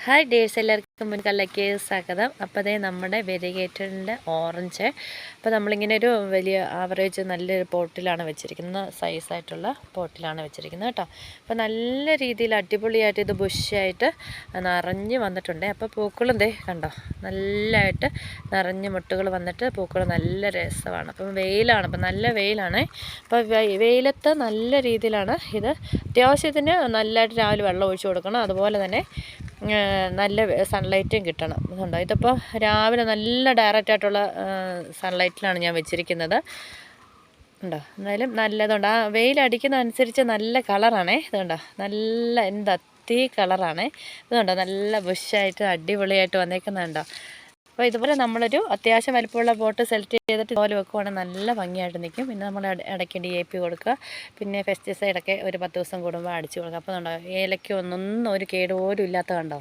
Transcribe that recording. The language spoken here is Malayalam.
ഹായ് ഡേഴ്സ്, എല്ലാവർക്കും മുൻകാലിലേക്ക് സ്വാഗതം. അപ്പോൾ അതേ നമ്മുടെ വെരിഗേറ്ററിൻ്റെ ഓറഞ്ച്. അപ്പോൾ നമ്മളിങ്ങനെ ഒരു വലിയ ആവറേജ് നല്ലൊരു പോട്ടിലാണ് വെച്ചിരിക്കുന്നത്, സൈസായിട്ടുള്ള പോട്ടിലാണ് വെച്ചിരിക്കുന്നത് കേട്ടോ. അപ്പോൾ നല്ല രീതിയിൽ അടിപൊളിയായിട്ട് ഇത് ബുഷായിട്ട് നിറഞ്ഞ് വന്നിട്ടുണ്ട്. അപ്പോൾ പൂക്കളും ദേ കണ്ടോ, നല്ലതായിട്ട് നിറഞ്ഞ് മുട്ടുകൾ വന്നിട്ട് പൂക്കൾ നല്ല രസമാണ്. അപ്പം വെയിലാണ്, അപ്പം നല്ല വെയിലാണ്. അപ്പോൾ വെയിലത്ത് നല്ല രീതിയിലാണ് ഇത്. അത്യാവശ്യത്തിന് നല്ലതായിട്ട് രാവിലെ വെള്ളം ഒഴിച്ചു കൊടുക്കണം. അതുപോലെ തന്നെ നല്ല സൺലൈറ്റും കിട്ടണം. അതുകൊണ്ടോ ഇതിപ്പോൾ രാവിലെ നല്ല ഡയറക്റ്റായിട്ടുള്ള സൺലൈറ്റിലാണ് ഞാൻ വെച്ചിരിക്കുന്നത്. ഉണ്ടോ, എന്നാലും നല്ലതുണ്ട്. ആ വെയിലടിക്കുന്ന അനുസരിച്ച് നല്ല കളറാണേ. ഇതുണ്ടോ, നല്ല തീ കളറാണേ. ഇതുണ്ടോ, നല്ല ബുഷായിട്ട് അടിപൊളിയായിട്ട് വന്നേക്കുന്നുണ്ടോ. അപ്പോൾ ഇതുപോലെ നമ്മളൊരു അത്യാവശ്യം വലിപ്പമുള്ള പോട്ട് സെലക്ട് ചെയ്തിട്ട് ഇതുപോലെ വെക്കുവാണെങ്കിൽ നല്ല ഭംഗിയായിട്ട് നിൽക്കും. പിന്നെ നമ്മൾ ഇടയ്ക്ക് DAP കൊടുക്കുക, പിന്നെ പെസ്റ്റിസൈഡൊക്കെ ഒരു 10 ദിവസം കൂടുമ്പോൾ അടിച്ചു കൊടുക്കുക. അപ്പോൾ ഉണ്ടോ, ഏലയ്ക്ക് ഒന്നും ഒരു കേട് പോലും ഇല്ലാത്ത കണ്ടോ.